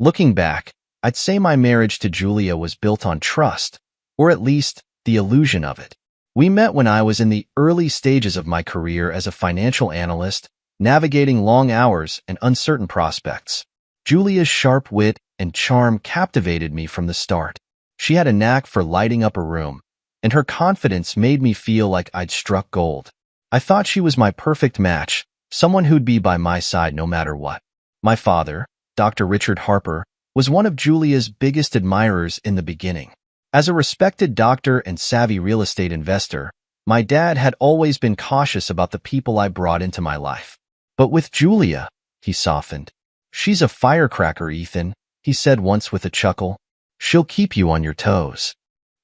Looking back, I'd say my marriage to Julia was built on trust, or at least the illusion of it. We met when I was in the early stages of my career as a financial analyst, navigating long hours and uncertain prospects. Julia's sharp wit and charm captivated me from the start. She had a knack for lighting up a room, and her confidence made me feel like I'd struck gold. I thought she was my perfect match, someone who'd be by my side no matter what. My father, Dr. Richard Harper, was one of Julia's biggest admirers in the beginning. As a respected doctor and savvy real estate investor, my dad had always been cautious about the people I brought into my life. But with Julia, he softened. "She's a firecracker, Ethan," he said once with a chuckle. "She'll keep you on your toes."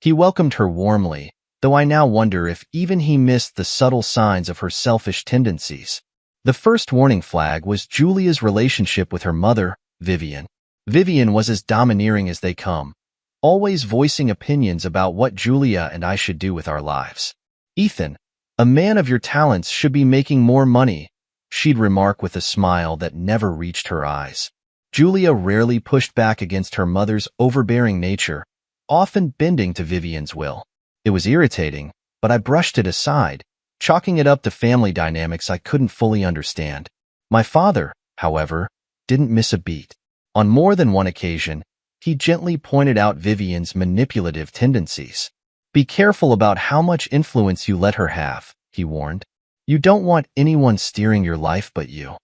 He welcomed her warmly, though I now wonder if even he missed the subtle signs of her selfish tendencies. The first warning flag was Julia's relationship with her mother, Vivian. Vivian was as domineering as they come, always voicing opinions about what Julia and I should do with our lives. "Ethan, a man of your talents should be making more money," she'd remark with a smile that never reached her eyes. Julia rarely pushed back against her mother's overbearing nature, often bending to Vivian's will. It was irritating, but I brushed it aside, chalking it up to family dynamics I couldn't fully understand. My father, however, didn't miss a beat. On more than one occasion, he gently pointed out Vivian's manipulative tendencies. "Be careful about how much influence you let her have," he warned. "You don't want anyone steering your life but you."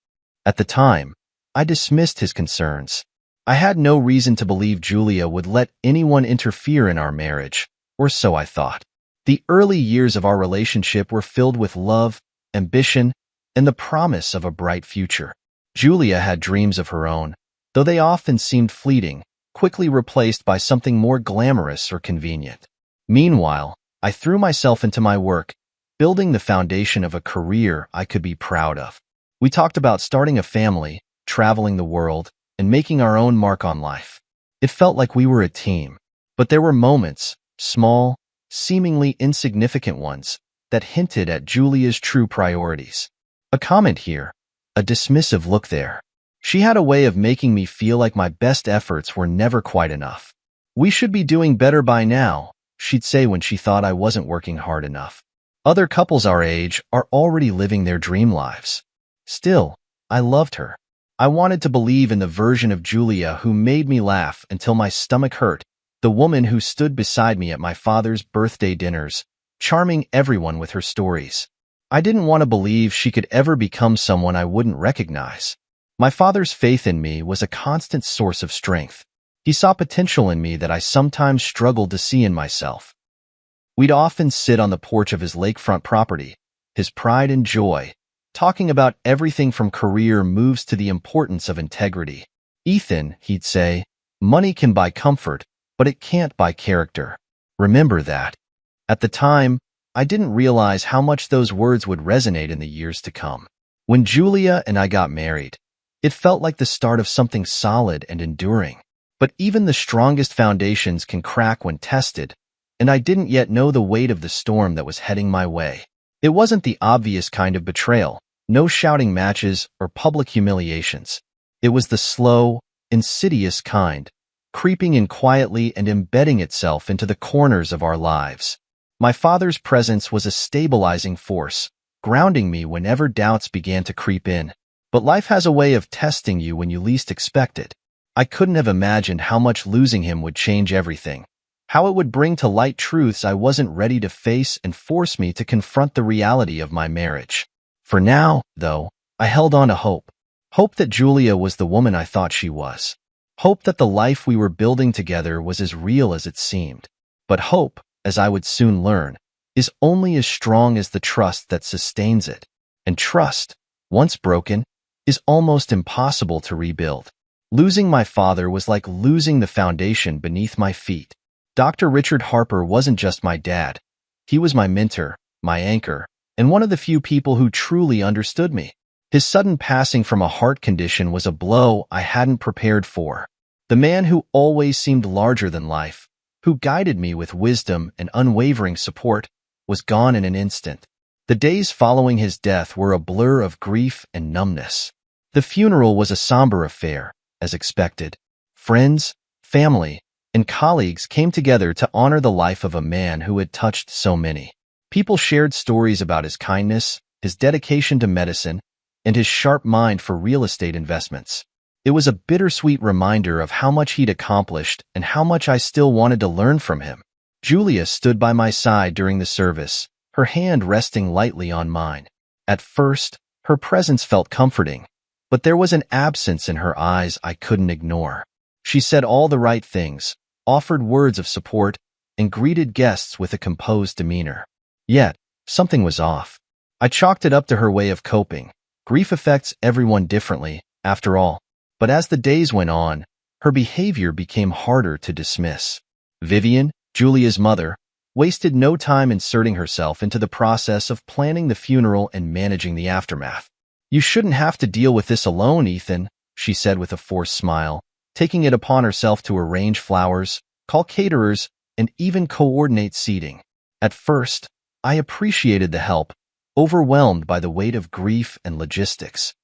At the time, I dismissed his concerns. I had no reason to believe Julia would let anyone interfere in our marriage, or so I thought. The early years of our relationship were filled with love, ambition, and the promise of a bright future. Julia had dreams of her own, though they often seemed fleeting, quickly replaced by something more glamorous or convenient. Meanwhile, I threw myself into my work, building the foundation of a career I could be proud of. We talked about starting a family, traveling the world, and making our own mark on life. It felt like we were a team, but there were moments, small, seemingly insignificant ones, that hinted at Julia's true priorities. A comment here, a dismissive look there. She had a way of making me feel like my best efforts were never quite enough. "We should be doing better by now," she'd say when she thought I wasn't working hard enough. "Other couples our age are already living their dream lives." Still, I loved her. I wanted to believe in the version of Julia who made me laugh until my stomach hurt, the woman who stood beside me at my father's birthday dinners, charming everyone with her stories. I didn't want to believe she could ever become someone I wouldn't recognize. My father's faith in me was a constant source of strength. He saw potential in me that I sometimes struggled to see in myself. We'd often sit on the porch of his lakefront property, his pride and joy, talking about everything from career moves to the importance of integrity. "Ethan," he'd say, "money can buy comfort, but it can't buy character. Remember that." At the time, I didn't realize how much those words would resonate in the years to come. When Julia and I got married, it felt like the start of something solid and enduring. But even the strongest foundations can crack when tested, and I didn't yet know the weight of the storm that was heading my way. It wasn't the obvious kind of betrayal, no shouting matches or public humiliations. It was the slow, insidious kind, creeping in quietly and embedding itself into the corners of our lives. My father's presence was a stabilizing force, grounding me whenever doubts began to creep in. But life has a way of testing you when you least expect it. I couldn't have imagined how much losing him would change everything, how it would bring to light truths I wasn't ready to face and force me to confront the reality of my marriage. For now, though, I held on to hope. Hope that Julia was the woman I thought she was. Hope that the life we were building together was as real as it seemed. But hope, as I would soon learn, is only as strong as the trust that sustains it. And trust, once broken, is almost impossible to rebuild. Losing my father was like losing the foundation beneath my feet. Dr. Richard Harper wasn't just my dad. He was my mentor, my anchor, and one of the few people who truly understood me. His sudden passing from a heart condition was a blow I hadn't prepared for. The man who always seemed larger than life, who guided me with wisdom and unwavering support, was gone in an instant. The days following his death were a blur of grief and numbness. The funeral was a somber affair, as expected. Friends, family, and colleagues came together to honor the life of a man who had touched so many. People shared stories about his kindness, his dedication to medicine, and his sharp mind for real estate investments. It was a bittersweet reminder of how much he'd accomplished and how much I still wanted to learn from him. Julia stood by my side during the service, her hand resting lightly on mine. At first, her presence felt comforting, but there was an absence in her eyes I couldn't ignore. She said all the right things, offered words of support, and greeted guests with a composed demeanor. Yet, something was off. I chalked it up to her way of coping. Grief affects everyone differently, after all. But as the days went on, her behavior became harder to dismiss. Vivian, Julia's mother, wasted no time inserting herself into the process of planning the funeral and managing the aftermath. "You shouldn't have to deal with this alone, Ethan," she said with a forced smile, taking it upon herself to arrange flowers, call caterers, and even coordinate seating. At first, I appreciated the help, overwhelmed by the weight of grief and logistics.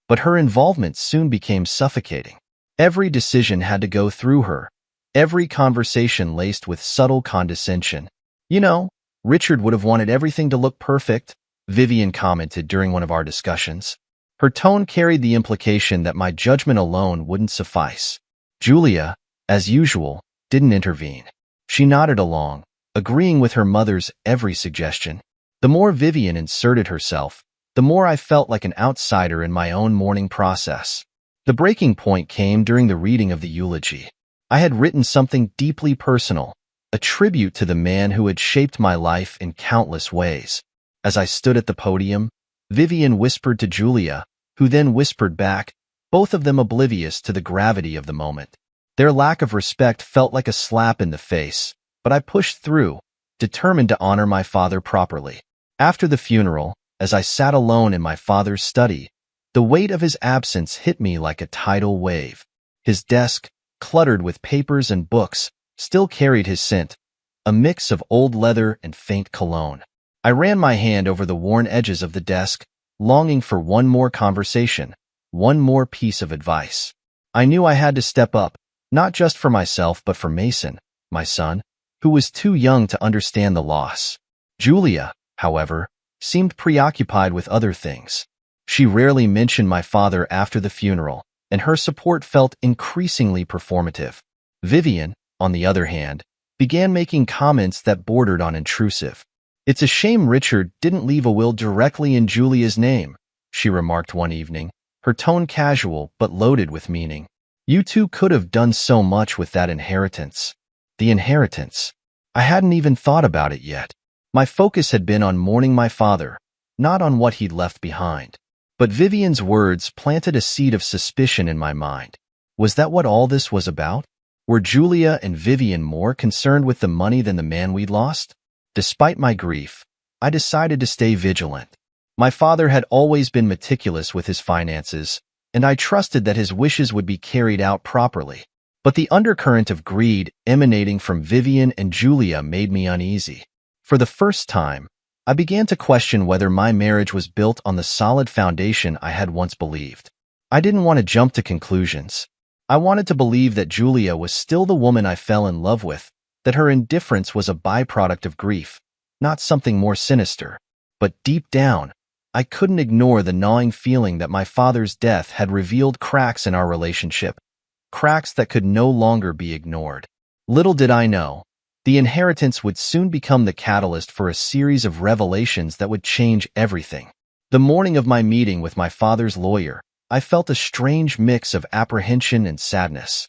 But her involvement soon became suffocating. Every decision had to go through her, every conversation laced with subtle condescension. "You know, Richard would have wanted everything to look perfect," Vivian commented during one of our discussions. Her tone carried the implication that my judgment alone wouldn't suffice. Julia, as usual, didn't intervene. She nodded along, agreeing with her mother's every suggestion. The more Vivian inserted herself, the more I felt like an outsider in my own mourning process. The breaking point came during the reading of the eulogy. I had written something deeply personal, a tribute to the man who had shaped my life in countless ways. As I stood at the podium, Vivian whispered to Julia, who then whispered back, both of them oblivious to the gravity of the moment. Their lack of respect felt like a slap in the face, but I pushed through, determined to honor my father properly. After the funeral, as I sat alone in my father's study, the weight of his absence hit me like a tidal wave. His desk, cluttered with papers and books, still carried his scent, a mix of old leather and faint cologne. I ran my hand over the worn edges of the desk, longing for one more conversation, one more piece of advice. I knew I had to step up, not just for myself but for Mason, my son, who was too young to understand the loss. Julia, however, seemed preoccupied with other things. She rarely mentioned my father after the funeral, and her support felt increasingly performative. Vivian, on the other hand, began making comments that bordered on intrusive. "It's a shame Richard didn't leave a will directly in Julia's name," she remarked one evening, her tone casual but loaded with meaning. "You two could have done so much with that inheritance." The inheritance. I hadn't even thought about it yet. My focus had been on mourning my father, not on what he'd left behind. But Vivian's words planted a seed of suspicion in my mind. Was that what all this was about? Were Julia and Vivian more concerned with the money than the man we'd lost? Despite my grief, I decided to stay vigilant. My father had always been meticulous with his finances, and I trusted that his wishes would be carried out properly. But the undercurrent of greed emanating from Vivian and Julia made me uneasy. For the first time, I began to question whether my marriage was built on the solid foundation I had once believed. I didn't want to jump to conclusions. I wanted to believe that Julia was still the woman I fell in love with, that her indifference was a byproduct of grief, not something more sinister. But deep down, I couldn't ignore the gnawing feeling that my father's death had revealed cracks in our relationship, cracks that could no longer be ignored. Little did I know, the inheritance would soon become the catalyst for a series of revelations that would change everything. The morning of my meeting with my father's lawyer, I felt a strange mix of apprehension and sadness.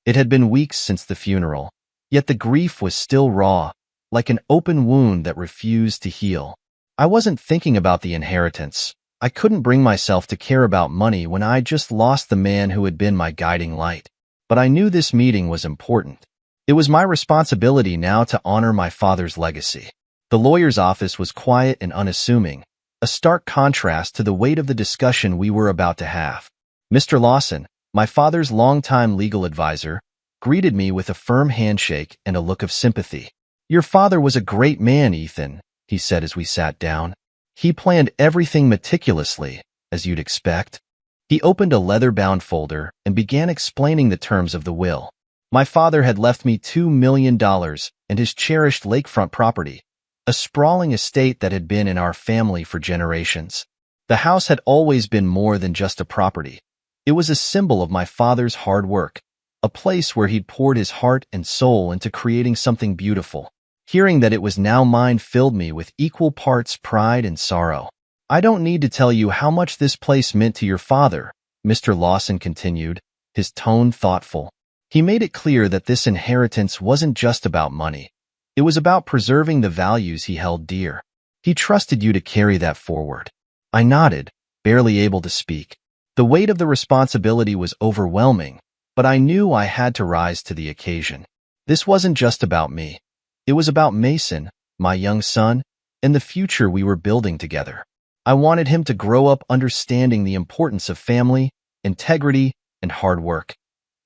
It had been weeks since the funeral, yet the grief was still raw, like an open wound that refused to heal. I wasn't thinking about the inheritance. I couldn't bring myself to care about money when I just lost the man who had been my guiding light. But I knew this meeting was important. It was my responsibility now to honor my father's legacy. The lawyer's office was quiet and unassuming, a stark contrast to the weight of the discussion we were about to have. Mr. Lawson, my father's longtime legal advisor, greeted me with a firm handshake and a look of sympathy. "Your father was a great man, Ethan," he said as we sat down. "He planned everything meticulously, as you'd expect." He opened a leather-bound folder and began explaining the terms of the will. My father had left me $2 million and his cherished lakefront property, a sprawling estate that had been in our family for generations. The house had always been more than just a property. It was a symbol of my father's hard work, a place where he'd poured his heart and soul into creating something beautiful. Hearing that it was now mine filled me with equal parts pride and sorrow. I don't need to tell you how much this place meant to your father, Mr. Lawson continued, his tone thoughtful. He made it clear that this inheritance wasn't just about money. It was about preserving the values he held dear. He trusted you to carry that forward. I nodded, barely able to speak. The weight of the responsibility was overwhelming, but I knew I had to rise to the occasion. This wasn't just about me. It was about Mason, my young son, and the future we were building together. I wanted him to grow up understanding the importance of family, integrity, and hard work,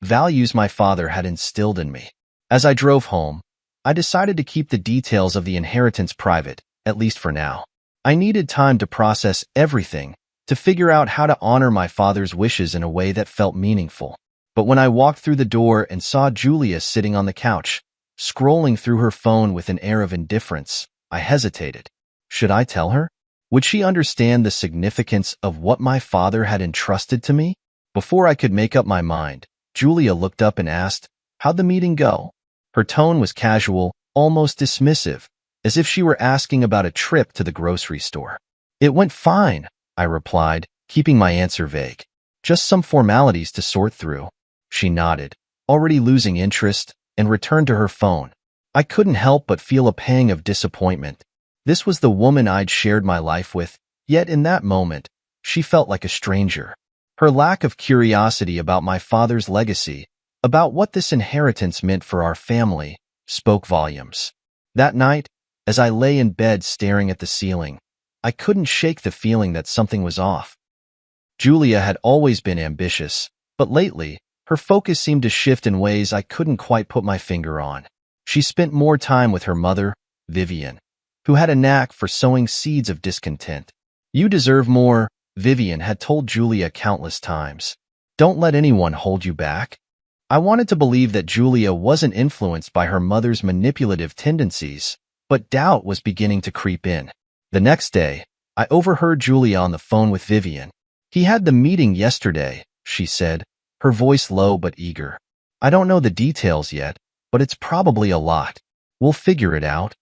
values my father had instilled in me. As I drove home, I decided to keep the details of the inheritance private, at least for now. I needed time to process everything, to figure out how to honor my father's wishes in a way that felt meaningful. But when I walked through the door and saw Julia sitting on the couch, scrolling through her phone with an air of indifference, I hesitated. Should I tell her? Would she understand the significance of what my father had entrusted to me? Before I could make up my mind, Julia looked up and asked, "How'd the meeting go?" Her tone was casual, almost dismissive, as if she were asking about a trip to the grocery store. "It went fine," I replied, keeping my answer vague. "Just some formalities to sort through." She nodded, already losing interest, and returned to her phone. I couldn't help but feel a pang of disappointment. This was the woman I'd shared my life with, yet in that moment, she felt like a stranger. Her lack of curiosity about my father's legacy, about what this inheritance meant for our family, spoke volumes. That night, as I lay in bed staring at the ceiling, I couldn't shake the feeling that something was off. Julia had always been ambitious, but lately, her focus seemed to shift in ways I couldn't quite put my finger on. She spent more time with her mother, Vivian, who had a knack for sowing seeds of discontent. "You deserve more," Vivian had told Julia countless times. "Don't let anyone hold you back." I wanted to believe that Julia wasn't influenced by her mother's manipulative tendencies, but doubt was beginning to creep in. The next day, I overheard Julia on the phone with Vivian. "He had the meeting yesterday," she said, her voice low but eager. "I don't know the details yet, but it's probably a lot. We'll figure it out."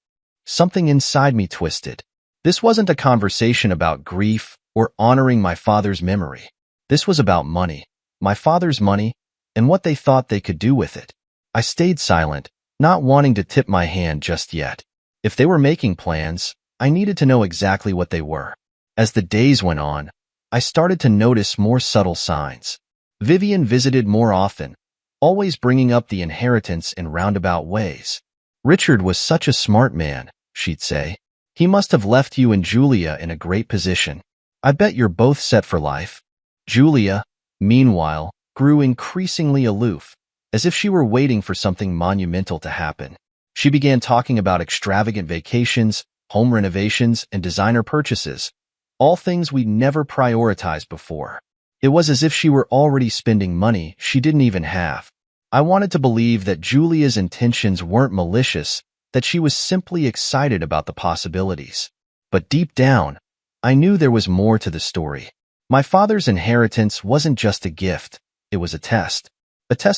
Something inside me twisted. This wasn't a conversation about grief or honoring my father's memory. This was about money, my father's money, and what they thought they could do with it. I stayed silent, not wanting to tip my hand just yet. If they were making plans, I needed to know exactly what they were. As the days went on, I started to notice more subtle signs. Vivian visited more often, always bringing up the inheritance in roundabout ways. "Richard was such a smart man," she'd say. "He must have left you and Julia in a great position. I bet you're both set for life." Julia, meanwhile, grew increasingly aloof, as if she were waiting for something monumental to happen. She began talking about extravagant vacations, home renovations, and designer purchases, all things we'd never prioritized before. It was as if she were already spending money she didn't even have. I wanted to believe that Julia's intentions weren't malicious, that she was simply excited about the possibilities. But deep down, I knew there was more to the story. My father's inheritance wasn't just a gift, it was a test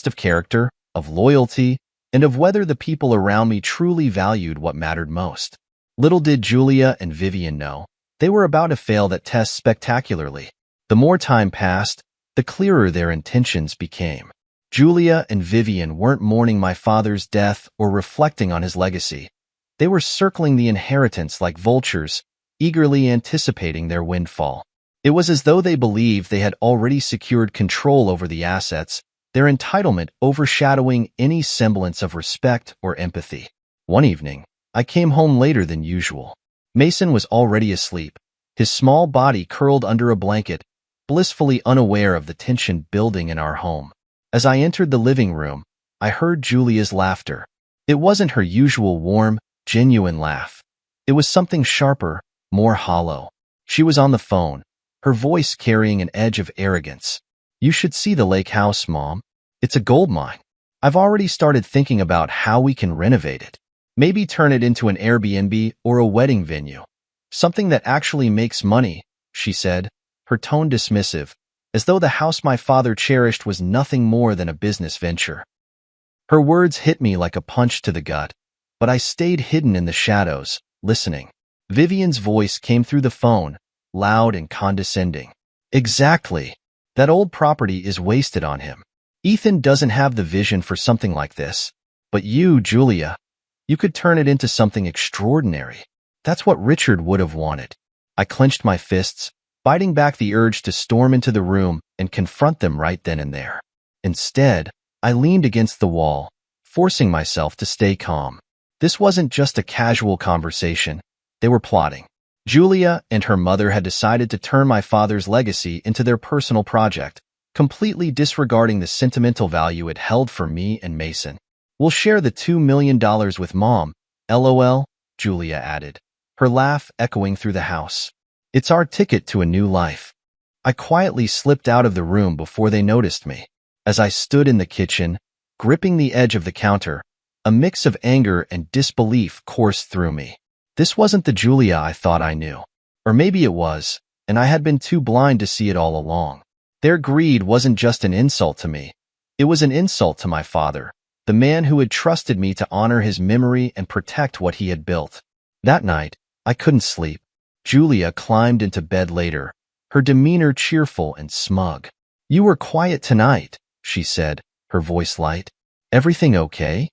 of character, of loyalty, and of whether the people around me truly valued what mattered most. Little did Julia and Vivian know, they were about to fail that test spectacularly. The more time passed, the clearer their intentions became. Julia and Vivian weren't mourning my father's death or reflecting on his legacy. They were circling the inheritance like vultures, eagerly anticipating their windfall. It was as though they believed they had already secured control over the assets, their entitlement overshadowing any semblance of respect or empathy. One evening, I came home later than usual. Mason was already asleep, his small body curled under a blanket, blissfully unaware of the tension building in our home. As I entered the living room, I heard Julia's laughter. It wasn't her usual warm, genuine laugh. It was something sharper, more hollow. She was on the phone, her voice carrying an edge of arrogance. "You should see the lake house, Mom. It's a gold mine. I've already started thinking about how we can renovate it. Maybe turn it into an Airbnb or a wedding venue. Something that actually makes money," she said, her tone dismissive, as though the house my father cherished was nothing more than a business venture. Her words hit me like a punch to the gut, but I stayed hidden in the shadows, listening. Vivian's voice came through the phone, loud and condescending. "Exactly. That old property is wasted on him. Ethan doesn't have the vision for something like this. But you, Julia, you could turn it into something extraordinary. That's what Richard would have wanted." I clenched my fists, fighting back the urge to storm into the room and confront them right then and there. Instead, I leaned against the wall, forcing myself to stay calm. This wasn't just a casual conversation. They were plotting. Julia and her mother had decided to turn my father's legacy into their personal project, completely disregarding the sentimental value it held for me and Mason. "We'll share the $2 million with Mom, LOL, Julia added, her laugh echoing through the house. "It's our ticket to a new life." I quietly slipped out of the room before they noticed me. As I stood in the kitchen, gripping the edge of the counter, a mix of anger and disbelief coursed through me. This wasn't the Julia I thought I knew. Or maybe it was, and I had been too blind to see it all along. Their greed wasn't just an insult to me. It was an insult to my father, the man who had trusted me to honor his memory and protect what he had built. That night, I couldn't sleep. Julia climbed into bed later, her demeanor cheerful and smug. "You were quiet tonight," she said, her voice light. "Everything okay?"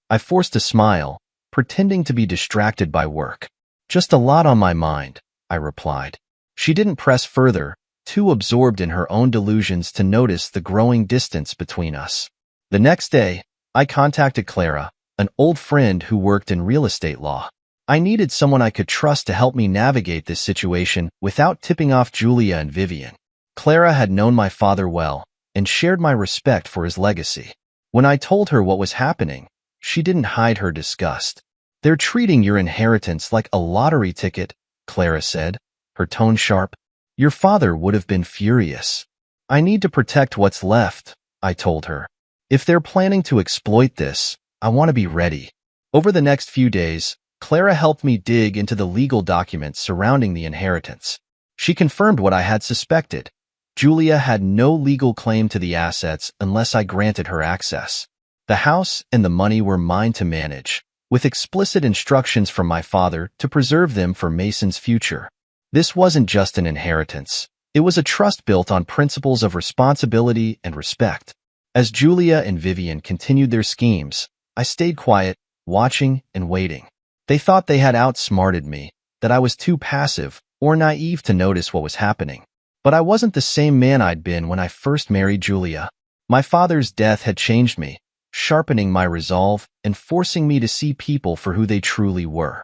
I forced a smile, pretending to be distracted by work. "Just a lot on my mind," I replied. She didn't press further, too absorbed in her own delusions to notice the growing distance between us. The next day, I contacted Clara, an old friend who worked in real estate law. I needed someone I could trust to help me navigate this situation without tipping off Julia and Vivian. Clara had known my father well and shared my respect for his legacy. When I told her what was happening, she didn't hide her disgust. "They're treating your inheritance like a lottery ticket," Clara said, her tone sharp. "Your father would have been furious." "I need to protect what's left," I told her. "If they're planning to exploit this, I want to be ready." Over the next few days, Clara helped me dig into the legal documents surrounding the inheritance. She confirmed what I had suspected. Julia had no legal claim to the assets unless I granted her access. The house and the money were mine to manage, with explicit instructions from my father to preserve them for Mason's future. This wasn't just an inheritance. It was a trust built on principles of responsibility and respect. As Julia and Vivian continued their schemes, I stayed quiet, watching and waiting. They thought they had outsmarted me, that I was too passive or naive to notice what was happening. But I wasn't the same man I'd been when I first married Julia. My father's death had changed me, sharpening my resolve and forcing me to see people for who they truly were.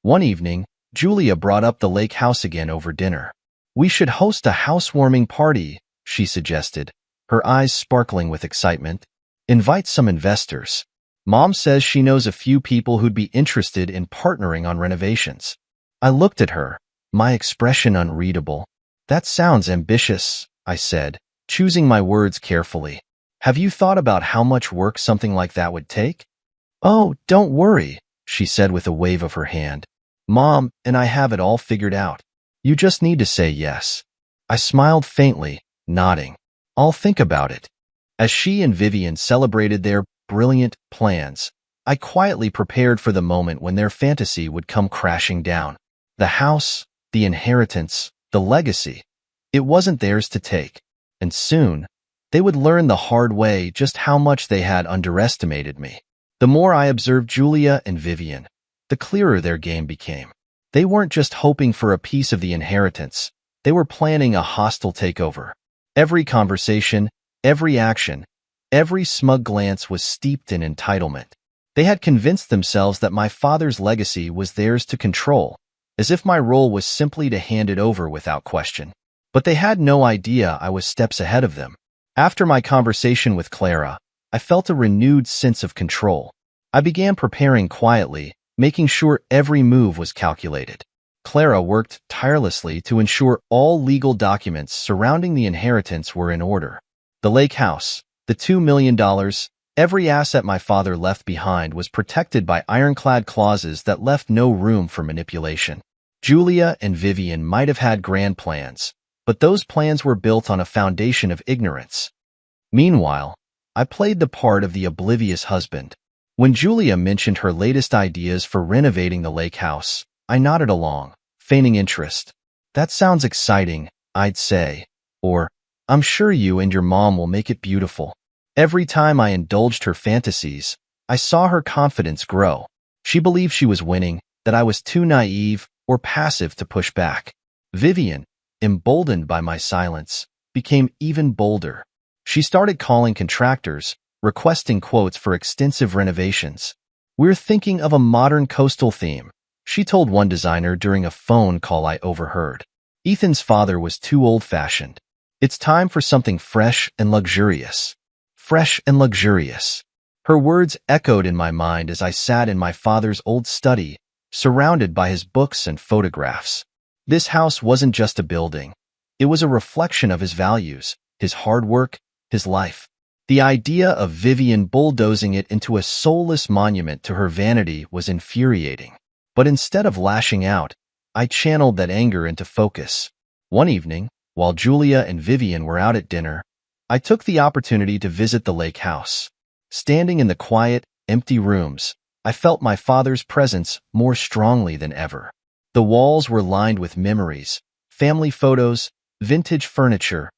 One evening, Julia brought up the lake house again over dinner. "We should host a housewarming party," she suggested, her eyes sparkling with excitement. "Invite some investors. Mom says she knows a few people who'd be interested in partnering on renovations." I looked at her, my expression unreadable. "That sounds ambitious," I said, choosing my words carefully. "Have you thought about how much work something like that would take?" "Oh, don't worry," she said with a wave of her hand. "Mom and I have it all figured out. You just need to say yes." I smiled faintly, nodding. "I'll think about it." As she and Vivian celebrated their brilliant plans, I quietly prepared for the moment when their fantasy would come crashing down. The house, the inheritance, the legacy. It wasn't theirs to take. And soon, they would learn the hard way just how much they had underestimated me. The more I observed Julia and Vivian, the clearer their game became. They weren't just hoping for a piece of the inheritance. They were planning a hostile takeover. Every conversation, every action, every smug glance was steeped in entitlement. They had convinced themselves that my father's legacy was theirs to control, as if my role was simply to hand it over without question. But they had no idea I was steps ahead of them. After my conversation with Clara, I felt a renewed sense of control. I began preparing quietly, making sure every move was calculated. Clara worked tirelessly to ensure all legal documents surrounding the inheritance were in order. The lake house, the $2 million, every asset my father left behind was protected by ironclad clauses that left no room for manipulation. Julia and Vivian might have had grand plans, but those plans were built on a foundation of ignorance. Meanwhile, I played the part of the oblivious husband. When Julia mentioned her latest ideas for renovating the lake house, I nodded along, feigning interest. That sounds exciting, I'd say. Or, I'm sure you and your mom will make it beautiful. Every time I indulged her fantasies, I saw her confidence grow. She believed she was winning, that I was too naive or passive to push back. Vivian, emboldened by my silence, became even bolder. She started calling contractors, requesting quotes for extensive renovations. We're thinking of a modern coastal theme, she told one designer during a phone call I overheard. Ethan's father was too old-fashioned. It's time for something fresh and luxurious. Fresh and luxurious. Her words echoed in my mind as I sat in my father's old study, surrounded by his books and photographs. This house wasn't just a building. It was a reflection of his values, his hard work, his life. The idea of Vivian bulldozing it into a soulless monument to her vanity was infuriating. But instead of lashing out, I channeled that anger into focus. One evening, while Julia and Vivian were out at dinner, I took the opportunity to visit the lake house. Standing in the quiet, empty rooms, I felt my father's presence more strongly than ever. The walls were lined with memories, family photos, vintage furniture,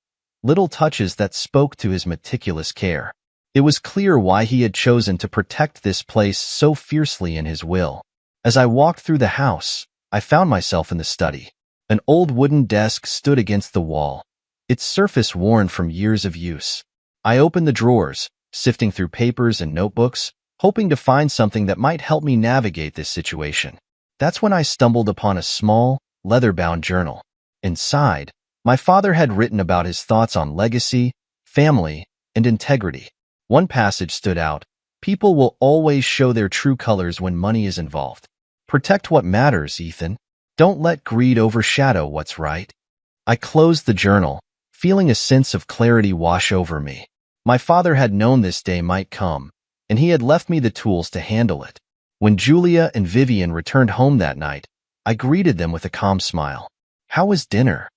little touches that spoke to his meticulous care. It was clear why he had chosen to protect this place so fiercely in his will. As I walked through the house, I found myself in the study. An old wooden desk stood against the wall, its surface worn from years of use. I opened the drawers, sifting through papers and notebooks, hoping to find something that might help me navigate this situation. That's when I stumbled upon a small, leather-bound journal. Inside, my father had written about his thoughts on legacy, family, and integrity. One passage stood out: people will always show their true colors when money is involved. Protect what matters, Ethan. Don't let greed overshadow what's right. I closed the journal, feeling a sense of clarity wash over me. My father had known this day might come, and he had left me the tools to handle it. When Julia and Vivian returned home that night, I greeted them with a calm smile. "How was dinner?"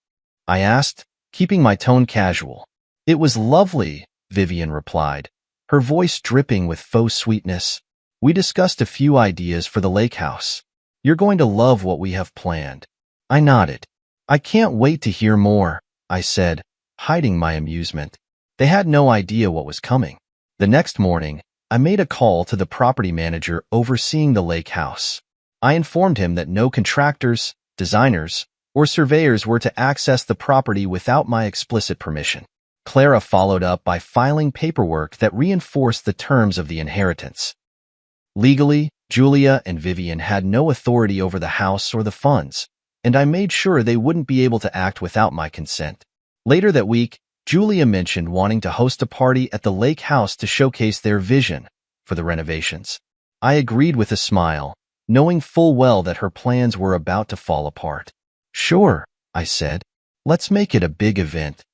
I asked, keeping my tone casual. "It was lovely," Vivian replied, her voice dripping with faux sweetness. "We discussed a few ideas for the lake house. You're going to love what we have planned." I nodded. "I can't wait to hear more," I said, hiding my amusement. They had no idea what was coming. The next morning, I made a call to the property manager overseeing the lake house. I informed him that no contractors, designers, or surveyors were to access the property without my explicit permission. Clara followed up by filing paperwork that reinforced the terms of the inheritance. Legally, Julia and Vivian had no authority over the house or the funds, and I made sure they wouldn't be able to act without my consent. Later that week, Julia mentioned wanting to host a party at the lake house to showcase their vision for the renovations. I agreed with a smile, knowing full well that her plans were about to fall apart. "Sure," I said. "Let's make it a big event."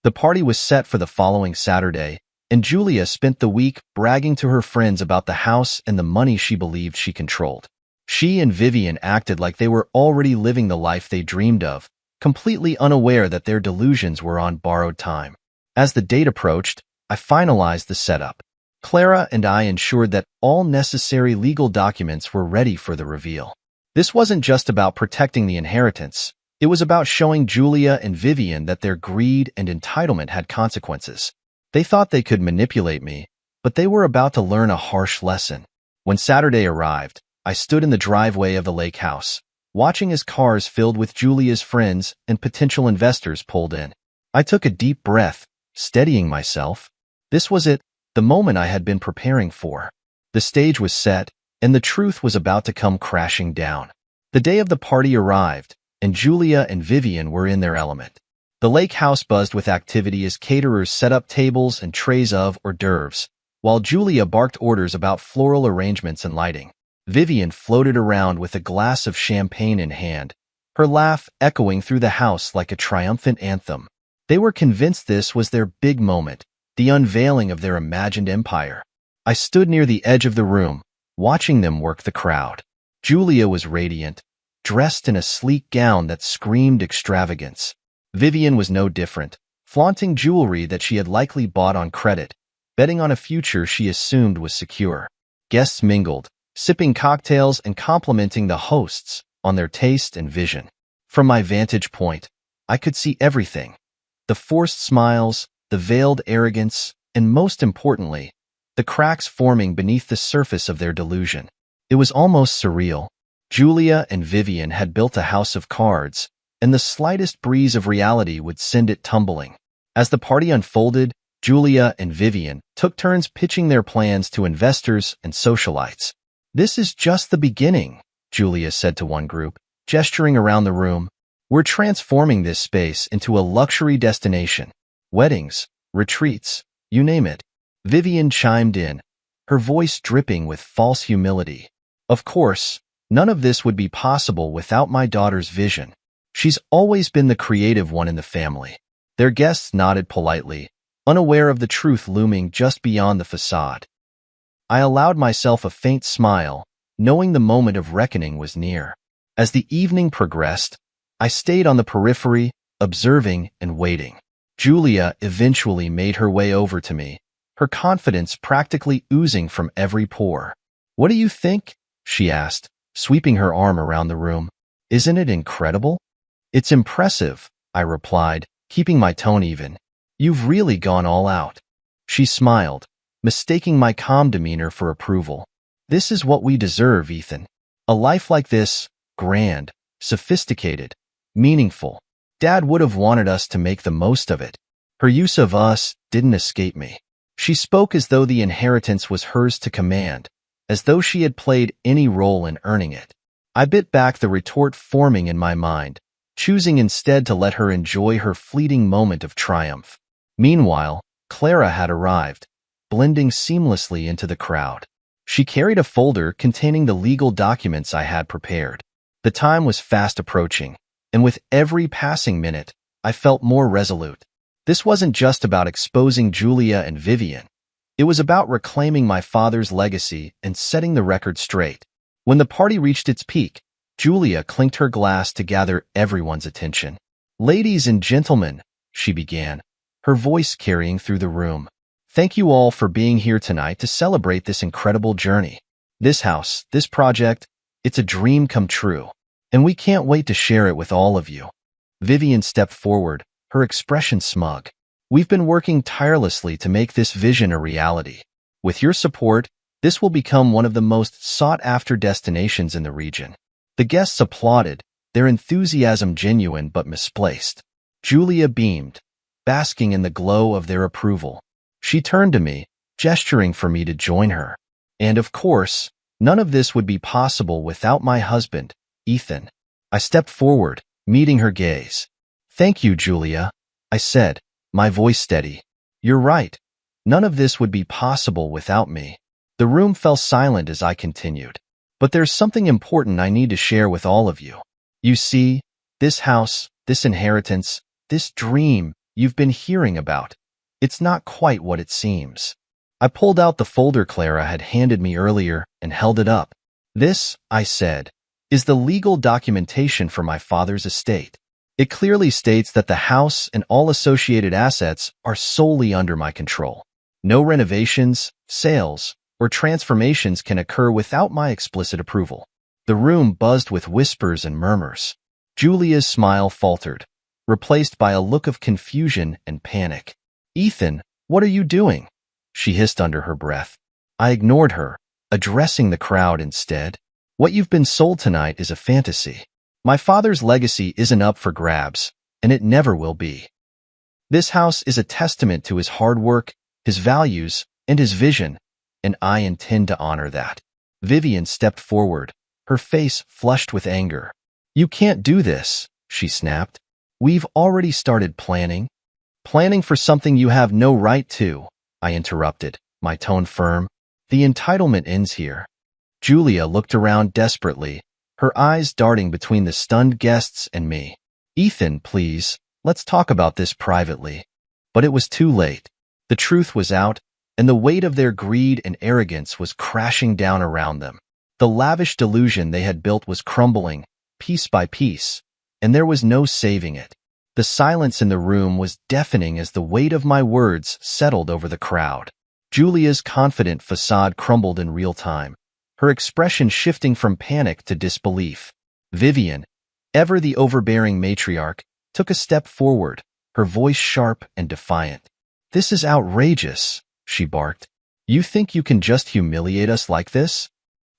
The party was set for the following Saturday, and Julia spent the week bragging to her friends about the house and the money she believed she controlled. She and Vivian acted like they were already living the life they dreamed of, completely unaware that their delusions were on borrowed time. As the date approached, I finalized the setup. Clara and I ensured that all necessary legal documents were ready for the reveal. This wasn't just about protecting the inheritance. It was about showing Julia and Vivian that their greed and entitlement had consequences. They thought they could manipulate me, but they were about to learn a harsh lesson. When Saturday arrived, I stood in the driveway of the lake house, watching as cars filled with Julia's friends and potential investors pulled in. I took a deep breath, steadying myself. This was it, the moment I had been preparing for. The stage was set, and the truth was about to come crashing down. The day of the party arrived, and Julia and Vivian were in their element. The lake house buzzed with activity as caterers set up tables and trays of hors d'oeuvres, while Julia barked orders about floral arrangements and lighting. Vivian floated around with a glass of champagne in hand, her laugh echoing through the house like a triumphant anthem. They were convinced this was their big moment, the unveiling of their imagined empire. I stood near the edge of the room, watching them work the crowd. Julia was radiant, dressed in a sleek gown that screamed extravagance. Vivian was no different, flaunting jewelry that she had likely bought on credit, betting on a future she assumed was secure. Guests mingled, sipping cocktails and complimenting the hosts on their taste and vision. From my vantage point, I could see everything: the forced smiles, the veiled arrogance, and most importantly, the cracks forming beneath the surface of their delusion. It was almost surreal. Julia and Vivian had built a house of cards, and the slightest breeze of reality would send it tumbling. As the party unfolded, Julia and Vivian took turns pitching their plans to investors and socialites. "This is just the beginning," Julia said to one group, gesturing around the room. "We're transforming this space into a luxury destination. Weddings, retreats, you name it." Vivian chimed in, her voice dripping with false humility. "Of course, none of this would be possible without my daughter's vision. She's always been the creative one in the family." Their guests nodded politely, unaware of the truth looming just beyond the facade. I allowed myself a faint smile, knowing the moment of reckoning was near. As the evening progressed, I stayed on the periphery, observing and waiting. Julia eventually made her way over to me, her confidence practically oozing from every pore. "What do you think?" she asked, sweeping her arm around the room. "Isn't it incredible?" "It's impressive," I replied, keeping my tone even. "You've really gone all out." She smiled, mistaking my calm demeanor for approval. "This is what we deserve, Ethan. A life like this, grand, sophisticated, meaningful. Dad would have wanted us to make the most of it." Her use of us didn't escape me. She spoke as though the inheritance was hers to command, as though she had played any role in earning it. I bit back the retort forming in my mind, choosing instead to let her enjoy her fleeting moment of triumph. Meanwhile, Clara had arrived, blending seamlessly into the crowd. She carried a folder containing the legal documents I had prepared. The time was fast approaching, and with every passing minute, I felt more resolute. This wasn't just about exposing Julia and Vivian. It was about reclaiming my father's legacy and setting the record straight. When the party reached its peak, Julia clinked her glass to gather everyone's attention. "Ladies and gentlemen," she began, her voice carrying through the room. "Thank you all for being here tonight to celebrate this incredible journey. This house, this project, it's a dream come true, and we can't wait to share it with all of you." Vivian stepped forward, her expression smug. "We've been working tirelessly to make this vision a reality. With your support, this will become one of the most sought-after destinations in the region." The guests applauded, their enthusiasm genuine but misplaced. Julia beamed, basking in the glow of their approval. She turned to me, gesturing for me to join her. And of course, none of this would be possible without my husband, Ethan. I stepped forward, meeting her gaze. "Thank you, Julia," I said, my voice steady. "You're right. None of this would be possible without me." The room fell silent as I continued. "But there's something important I need to share with all of you. You see, this house, this inheritance, this dream you've been hearing about, it's not quite what it seems." I pulled out the folder Clara had handed me earlier and held it up. "This," I said, "is the legal documentation for my father's estate. It clearly states that the house and all associated assets are solely under my control. No renovations, sales, or transformations can occur without my explicit approval." The room buzzed with whispers and murmurs. Julia's smile faltered, replaced by a look of confusion and panic. "Ethan, what are you doing?" she hissed under her breath. I ignored her, addressing the crowd instead. "What you've been sold tonight is a fantasy. My father's legacy isn't up for grabs, and it never will be. This house is a testament to his hard work, his values, and his vision, and I intend to honor that." Vivian stepped forward, her face flushed with anger. "You can't do this," she snapped. "We've already started planning." "Planning for something you have no right to," I interrupted, my tone firm. "The entitlement ends here." Julia looked around desperately, her eyes darting between the stunned guests and me. "Ethan, please, let's talk about this privately." But it was too late. The truth was out, and the weight of their greed and arrogance was crashing down around them. The lavish delusion they had built was crumbling, piece by piece, and there was no saving it. The silence in the room was deafening as the weight of my words settled over the crowd. Julia's confident facade crumbled in real time, her expression shifting from panic to disbelief. Vivian, ever the overbearing matriarch, took a step forward, her voice sharp and defiant. "This is outrageous," she barked. "You think you can just humiliate us like this?"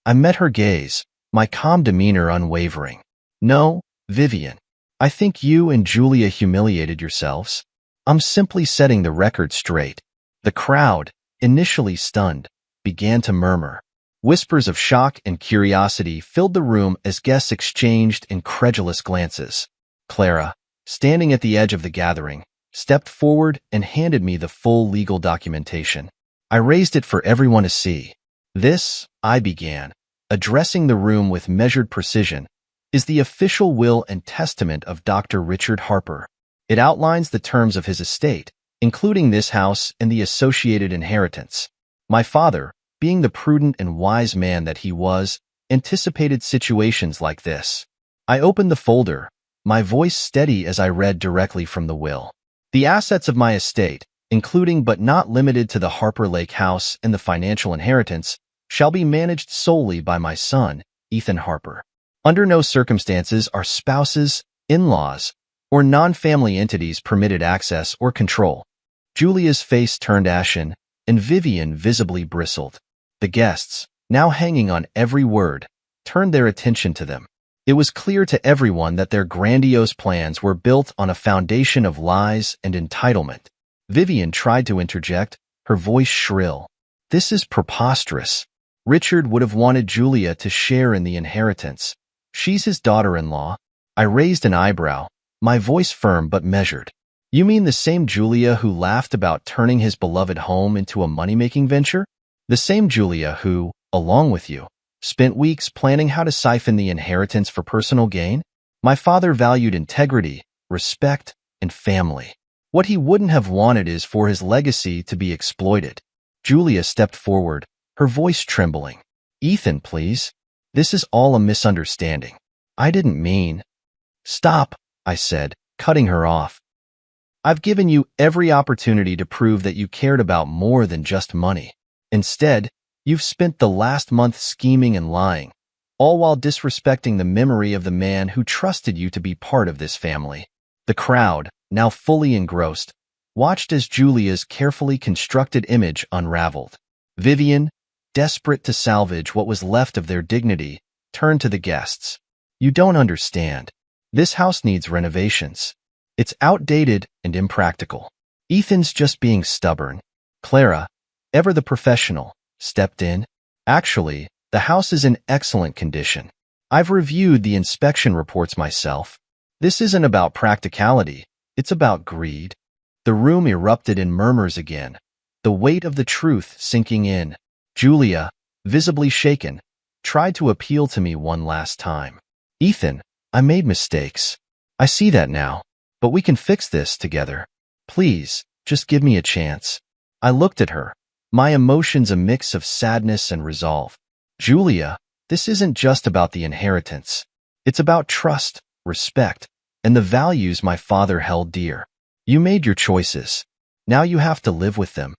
I met her gaze, my calm demeanor unwavering. "No, Vivian. I think you and Julia humiliated yourselves. I'm simply setting the record straight." The crowd, initially stunned, began to murmur. Whispers of shock and curiosity filled the room as guests exchanged incredulous glances. Clara, standing at the edge of the gathering, stepped forward and handed me the full legal documentation. I raised it for everyone to see. "This," I began, addressing the room with measured precision, "is the official will and testament of Dr. Richard Harper. It outlines the terms of his estate, including this house and the associated inheritance. My father, being the prudent and wise man that he was, anticipated situations like this." I opened the folder, my voice steady as I read directly from the will. "The assets of my estate, including but not limited to the Harper Lake house and the financial inheritance, shall be managed solely by my son, Ethan Harper. Under no circumstances are spouses, in-laws, or non-family entities permitted access or control." Julia's face turned ashen, and Vivian visibly bristled. The guests, now hanging on every word, turned their attention to them. It was clear to everyone that their grandiose plans were built on a foundation of lies and entitlement. Vivian tried to interject, her voice shrill. "This is preposterous. Richard would have wanted Julia to share in the inheritance. She's his daughter-in-law." I raised an eyebrow, my voice firm but measured. "You mean the same Julia who laughed about turning his beloved home into a money-making venture? The same Julia who, along with you, spent weeks planning how to siphon the inheritance for personal gain? My father valued integrity, respect, and family. What he wouldn't have wanted is for his legacy to be exploited." Julia stepped forward, her voice trembling. "Ethan, please. This is all a misunderstanding. I didn't mean—" "Stop," I said, cutting her off. "I've given you every opportunity to prove that you cared about more than just money. Instead, you've spent the last month scheming and lying, all while disrespecting the memory of the man who trusted you to be part of this family." The crowd, now fully engrossed, watched as Julia's carefully constructed image unraveled. Vivian, desperate to salvage what was left of their dignity, turned to the guests. "You don't understand. This house needs renovations. It's outdated and impractical. Ethan's just being stubborn." Clara, ever the professional, stepped in. "Actually, the house is in excellent condition. I've reviewed the inspection reports myself. This isn't about practicality, it's about greed." The room erupted in murmurs again, the weight of the truth sinking in. Julia, visibly shaken, tried to appeal to me one last time. "Ethan, I made mistakes. I see that now, but we can fix this together. Please, just give me a chance." I looked at her, my emotions a mix of sadness and resolve. "Julia, this isn't just about the inheritance. It's about trust, respect, and the values my father held dear. You made your choices. Now you have to live with them."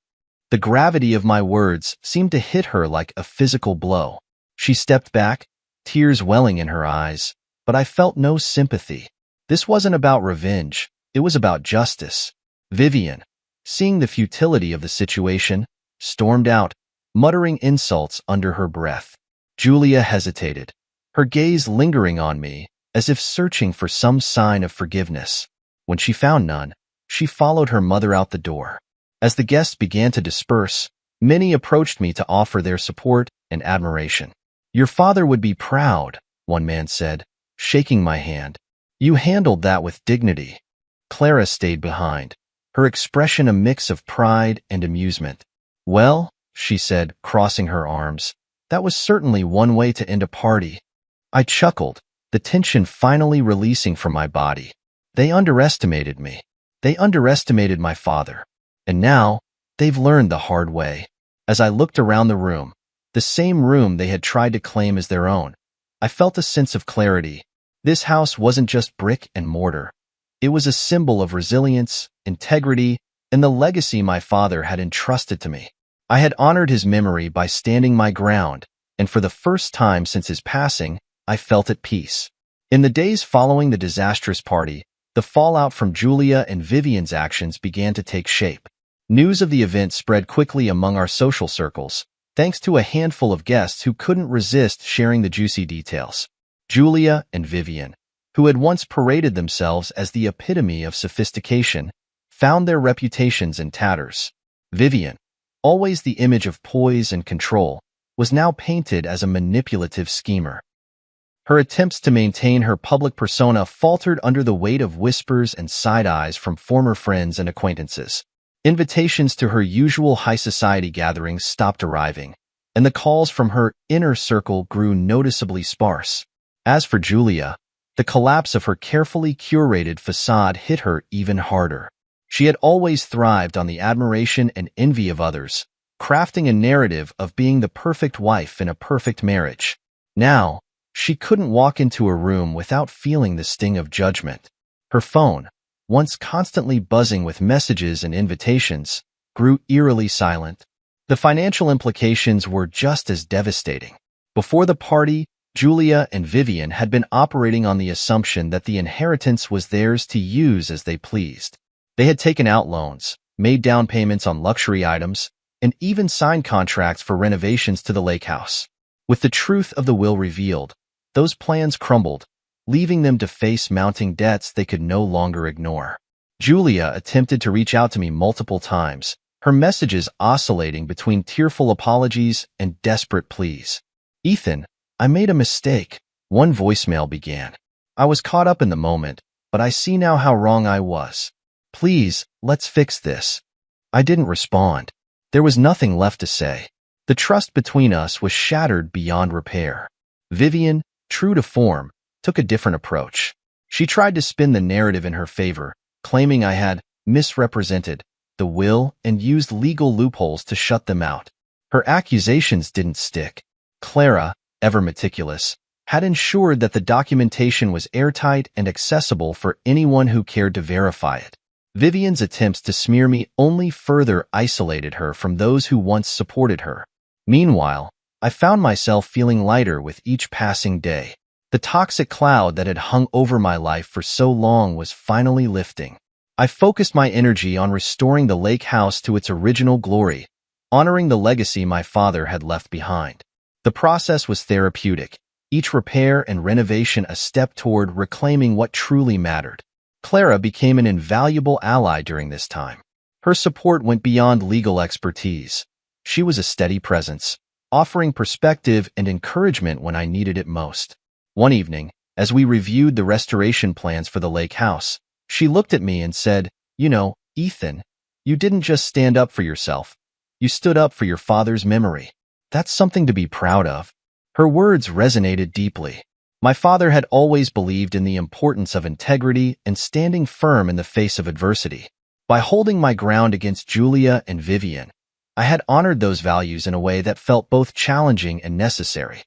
The gravity of my words seemed to hit her like a physical blow. She stepped back, tears welling in her eyes, but I felt no sympathy. This wasn't about revenge, it was about justice. Vivian, seeing the futility of the situation, stormed out, muttering insults under her breath. Julia hesitated, her gaze lingering on me, as if searching for some sign of forgiveness. When she found none, she followed her mother out the door. As the guests began to disperse, many approached me to offer their support and admiration. "Your father would be proud," one man said, shaking my hand. "You handled that with dignity." Clara stayed behind, her expression a mix of pride and amusement. "Well," she said, crossing her arms, "that was certainly one way to end a party." I chuckled, the tension finally releasing from my body. They underestimated me. They underestimated my father. And now, they've learned the hard way. As I looked around the room, the same room they had tried to claim as their own, I felt a sense of clarity. This house wasn't just brick and mortar. It was a symbol of resilience, integrity, and the legacy my father had entrusted to me. I had honored his memory by standing my ground, and for the first time since his passing, I felt at peace. In the days following the disastrous party, the fallout from Julia and Vivian's actions began to take shape. News of the event spread quickly among our social circles, thanks to a handful of guests who couldn't resist sharing the juicy details. Julia and Vivian, who had once paraded themselves as the epitome of sophistication, found their reputations in tatters. Vivian, always the image of poise and control, was now painted as a manipulative schemer. Her attempts to maintain her public persona faltered under the weight of whispers and side-eyes from former friends and acquaintances. Invitations to her usual high society gatherings stopped arriving, and the calls from her inner circle grew noticeably sparse. As for Julia, the collapse of her carefully curated facade hit her even harder. She had always thrived on the admiration and envy of others, crafting a narrative of being the perfect wife in a perfect marriage. Now, she couldn't walk into a room without feeling the sting of judgment. Her phone, once constantly buzzing with messages and invitations, grew eerily silent. The financial implications were just as devastating. Before the party, Julia and Vivian had been operating on the assumption that the inheritance was theirs to use as they pleased. They had taken out loans, made down payments on luxury items, and even signed contracts for renovations to the lake house. With the truth of the will revealed, those plans crumbled, leaving them to face mounting debts they could no longer ignore. Julia attempted to reach out to me multiple times, her messages oscillating between tearful apologies and desperate pleas. "Ethan, I made a mistake," one voicemail began. "I was caught up in the moment, but I see now how wrong I was. Please, let's fix this." I didn't respond. There was nothing left to say. The trust between us was shattered beyond repair. Vivian, true to form, took a different approach. She tried to spin the narrative in her favor, claiming I had misrepresented the will and used legal loopholes to shut them out. Her accusations didn't stick. Clara, ever meticulous, had ensured that the documentation was airtight and accessible for anyone who cared to verify it. Vivian's attempts to smear me only further isolated her from those who once supported her. Meanwhile, I found myself feeling lighter with each passing day. The toxic cloud that had hung over my life for so long was finally lifting. I focused my energy on restoring the lake house to its original glory, honoring the legacy my father had left behind. The process was therapeutic, each repair and renovation a step toward reclaiming what truly mattered. Clara became an invaluable ally during this time. Her support went beyond legal expertise. She was a steady presence, offering perspective and encouragement when I needed it most. One evening, as we reviewed the restoration plans for the lake house, she looked at me and said, "You know, Ethan, you didn't just stand up for yourself. You stood up for your father's memory. That's something to be proud of." Her words resonated deeply. My father had always believed in the importance of integrity and standing firm in the face of adversity. By holding my ground against Julia and Vivian, I had honored those values in a way that felt both challenging and necessary.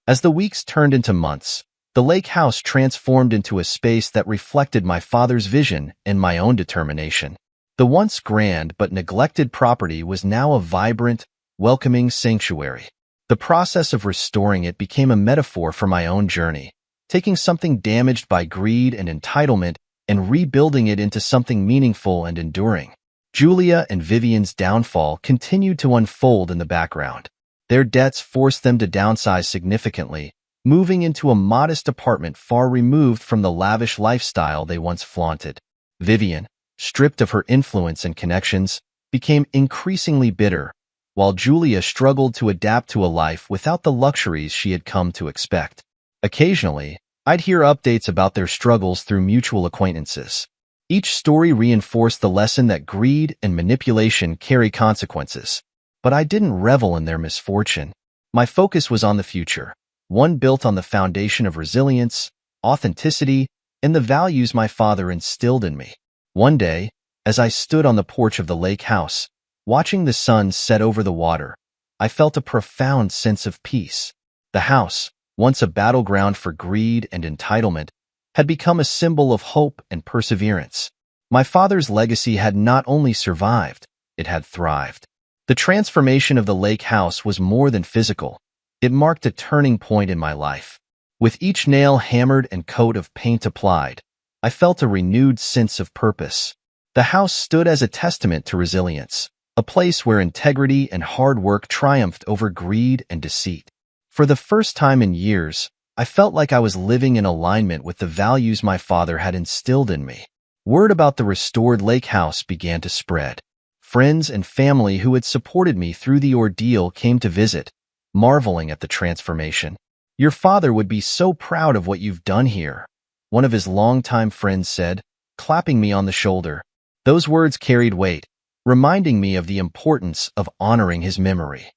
As the weeks turned into months, the lake house transformed into a space that reflected my father's vision and my own determination. The once grand but neglected property was now a vibrant, welcoming sanctuary. The process of restoring it became a metaphor for my own journey, taking something damaged by greed and entitlement and rebuilding it into something meaningful and enduring. Julia and Vivian's downfall continued to unfold in the background. Their debts forced them to downsize significantly, moving into a modest apartment far removed from the lavish lifestyle they once flaunted. Vivian, stripped of her influence and connections, became increasingly bitter, while Julia struggled to adapt to a life without the luxuries she had come to expect. Occasionally, I'd hear updates about their struggles through mutual acquaintances. Each story reinforced the lesson that greed and manipulation carry consequences. But I didn't revel in their misfortune. My focus was on the future, one built on the foundation of resilience, authenticity, and the values my father instilled in me. One day, as I stood on the porch of the lake house, watching the sun set over the water, I felt a profound sense of peace. The house, once a battleground for greed and entitlement, had become a symbol of hope and perseverance. My father's legacy had not only survived, it had thrived. The transformation of the lake house was more than physical. It marked a turning point in my life. With each nail hammered and coat of paint applied, I felt a renewed sense of purpose. The house stood as a testament to resilience, a place where integrity and hard work triumphed over greed and deceit. For the first time in years, I felt like I was living in alignment with the values my father had instilled in me. Word about the restored lake house began to spread. Friends and family who had supported me through the ordeal came to visit, marveling at the transformation. "Your father would be so proud of what you've done here," one of his longtime friends said, clapping me on the shoulder. Those words carried weight, reminding me of the importance of honoring his memory.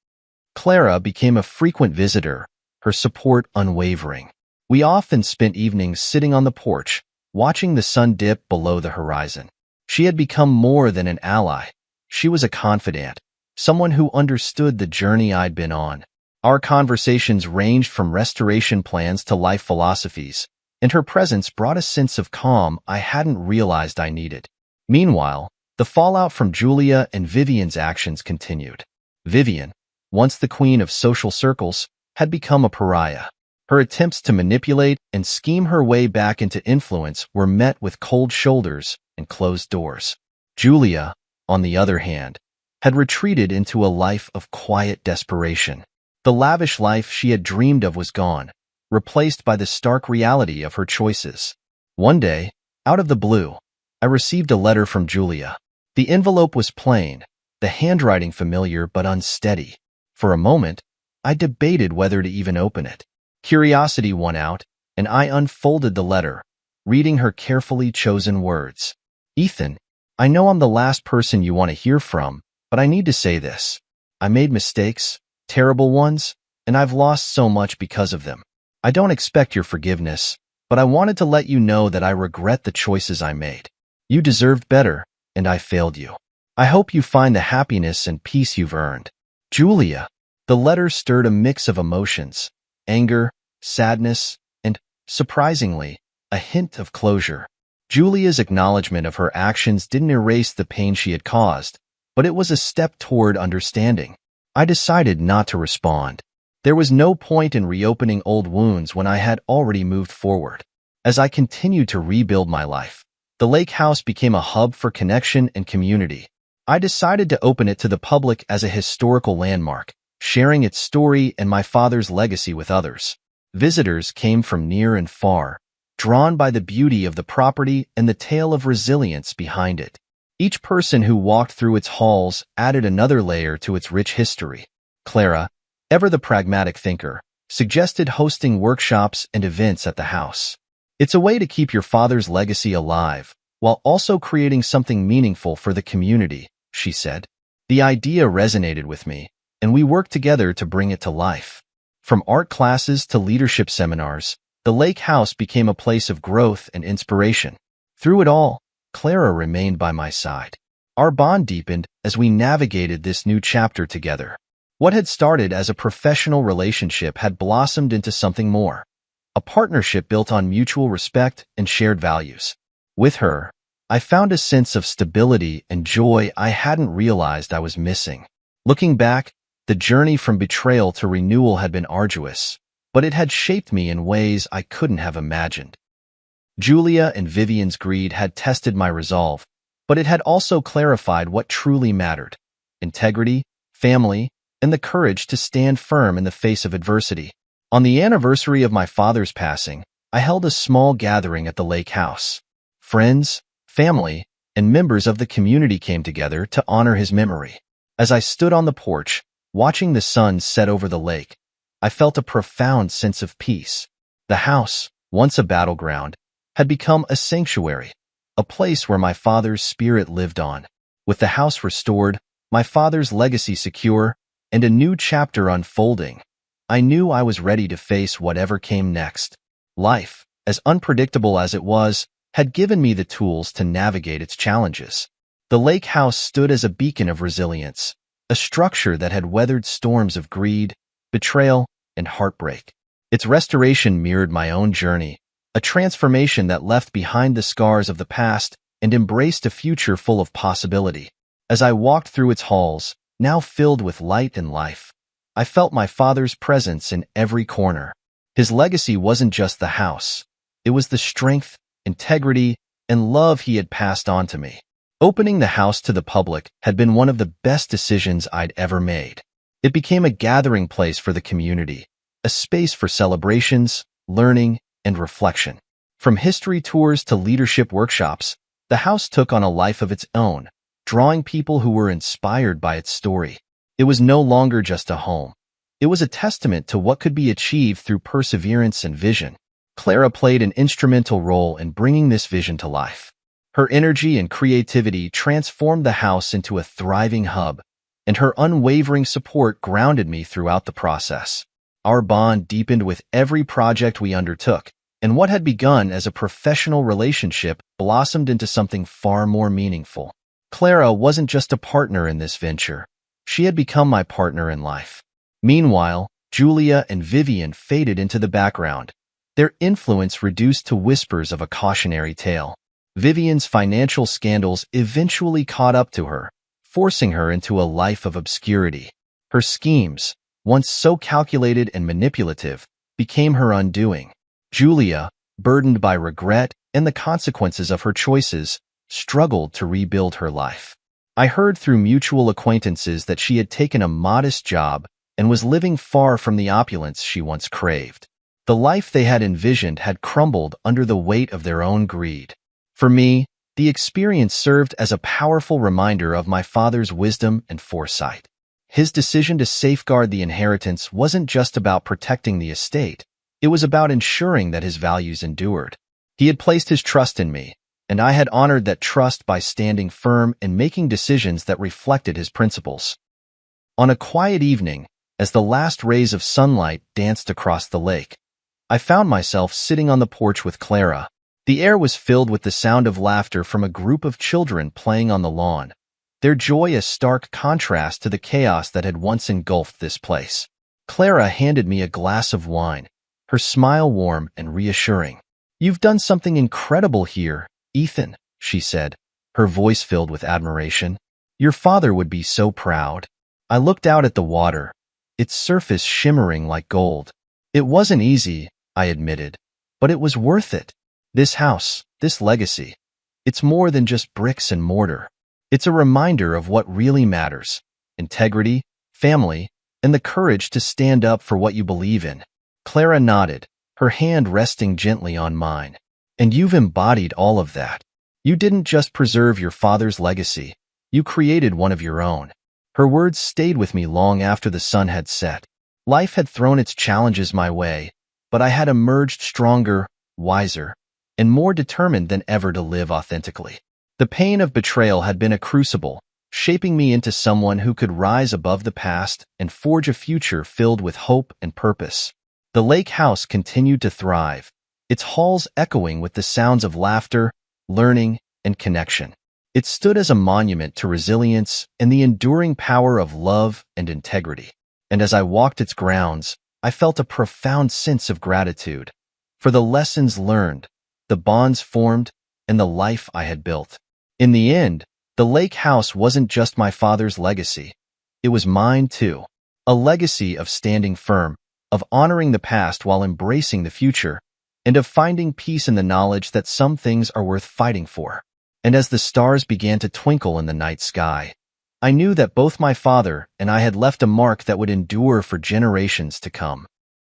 Clara became a frequent visitor, her support unwavering. We often spent evenings sitting on the porch, watching the sun dip below the horizon. She had become more than an ally. She was a confidant, someone who understood the journey I'd been on. Our conversations ranged from restoration plans to life philosophies, and her presence brought a sense of calm I hadn't realized I needed. Meanwhile, the fallout from Julia and Vivian's actions continued. Vivian, once the queen of social circles, had become a pariah. Her attempts to manipulate and scheme her way back into influence were met with cold shoulders and closed doors. Julia, on the other hand, had retreated into a life of quiet desperation. The lavish life she had dreamed of was gone, replaced by the stark reality of her choices. One day, out of the blue, I received a letter from Julia. The envelope was plain, the handwriting familiar but unsteady. For a moment, I debated whether to even open it. Curiosity won out, and I unfolded the letter, reading her carefully chosen words. "Ethan, I know I'm the last person you want to hear from, but I need to say this. I made mistakes, terrible ones, and I've lost so much because of them. I don't expect your forgiveness, but I wanted to let you know that I regret the choices I made. You deserved better, and I failed you. I hope you find the happiness and peace you've earned. Julia." The letter stirred a mix of emotions: anger, sadness, and, surprisingly, a hint of closure. Julia's acknowledgement of her actions didn't erase the pain she had caused, but it was a step toward understanding. I decided not to respond. There was no point in reopening old wounds when I had already moved forward. As I continued to rebuild my life, the lake house became a hub for connection and community. I decided to open it to the public as a historical landmark, sharing its story and my father's legacy with others. Visitors came from near and far, drawn by the beauty of the property and the tale of resilience behind it. Each person who walked through its halls added another layer to its rich history. Clara, ever the pragmatic thinker, suggested hosting workshops and events at the house. "It's a way to keep your father's legacy alive, while also creating something meaningful for the community," she said. The idea resonated with me, and we worked together to bring it to life. From art classes to leadership seminars, the lake house became a place of growth and inspiration. Through it all, Clara remained by my side. Our bond deepened as we navigated this new chapter together. What had started as a professional relationship had blossomed into something more, a partnership built on mutual respect and shared values. With her, I found a sense of stability and joy I hadn't realized I was missing. Looking back, the journey from betrayal to renewal had been arduous, but it had shaped me in ways I couldn't have imagined. Julia and Vivian's greed had tested my resolve, but it had also clarified what truly mattered: integrity, family, and the courage to stand firm in the face of adversity. On the anniversary of my father's passing, I held a small gathering at the lake house. Friends, family, and members of the community came together to honor his memory. As I stood on the porch, watching the sun set over the lake, I felt a profound sense of peace. The house, once a battleground, had become a sanctuary, a place where my father's spirit lived on. With the house restored, my father's legacy secure, and a new chapter unfolding, I knew I was ready to face whatever came next. Life, as unpredictable as it was, had given me the tools to navigate its challenges. The lake house stood as a beacon of resilience, a structure that had weathered storms of greed, betrayal, and heartbreak. Its restoration mirrored my own journey, a transformation that left behind the scars of the past and embraced a future full of possibility. As I walked through its halls, now filled with light and life, I felt my father's presence in every corner. His legacy wasn't just the house. It was the strength, integrity, and love he had passed on to me. Opening the house to the public had been one of the best decisions I'd ever made. It became a gathering place for the community, a space for celebrations, learning, and reflection. From history tours to leadership workshops, the house took on a life of its own, drawing people who were inspired by its story. It was no longer just a home. It was a testament to what could be achieved through perseverance and vision. Clara played an instrumental role in bringing this vision to life. Her energy and creativity transformed the house into a thriving hub, and her unwavering support grounded me throughout the process. Our bond deepened with every project we undertook, and what had begun as a professional relationship blossomed into something far more meaningful. Clara wasn't just a partner in this venture. She had become my partner in life. Meanwhile, Julia and Vivian faded into the background, their influence reduced to whispers of a cautionary tale. Vivian's financial scandals eventually caught up to her, forcing her into a life of obscurity. Her schemes, once so calculated and manipulative, became her undoing. Julia, burdened by regret and the consequences of her choices, struggled to rebuild her life. I heard through mutual acquaintances that she had taken a modest job and was living far from the opulence she once craved. The life they had envisioned had crumbled under the weight of their own greed. For me, the experience served as a powerful reminder of my father's wisdom and foresight. His decision to safeguard the inheritance wasn't just about protecting the estate. It was about ensuring that his values endured. He had placed his trust in me, and I had honored that trust by standing firm and making decisions that reflected his principles. On a quiet evening, as the last rays of sunlight danced across the lake, I found myself sitting on the porch with Clara. The air was filled with the sound of laughter from a group of children playing on the lawn, their joy a stark contrast to the chaos that had once engulfed this place. Clara handed me a glass of wine, her smile warm and reassuring. "You've done something incredible here, Ethan," she said, her voice filled with admiration. "Your father would be so proud." I looked out at the water, its surface shimmering like gold. "It wasn't easy," I admitted, "but it was worth it. This house, this legacy, it's more than just bricks and mortar. It's a reminder of what really matters: integrity, family, and the courage to stand up for what you believe in." Clara nodded, her hand resting gently on mine. "And you've embodied all of that. You didn't just preserve your father's legacy, you created one of your own." Her words stayed with me long after the sun had set. Life had thrown its challenges my way, but I had emerged stronger, wiser, and more determined than ever to live authentically. The pain of betrayal had been a crucible, shaping me into someone who could rise above the past and forge a future filled with hope and purpose. The lake house continued to thrive, its halls echoing with the sounds of laughter, learning, and connection. It stood as a monument to resilience and the enduring power of love and integrity. And as I walked its grounds, I felt a profound sense of gratitude for the lessons learned, the bonds formed, and the life I had built. In the end, the lake house wasn't just my father's legacy. It was mine too. A legacy of standing firm, of honoring the past while embracing the future, and of finding peace in the knowledge that some things are worth fighting for. And as the stars began to twinkle in the night sky, I knew that both my father and I had left a mark that would endure for generations to come.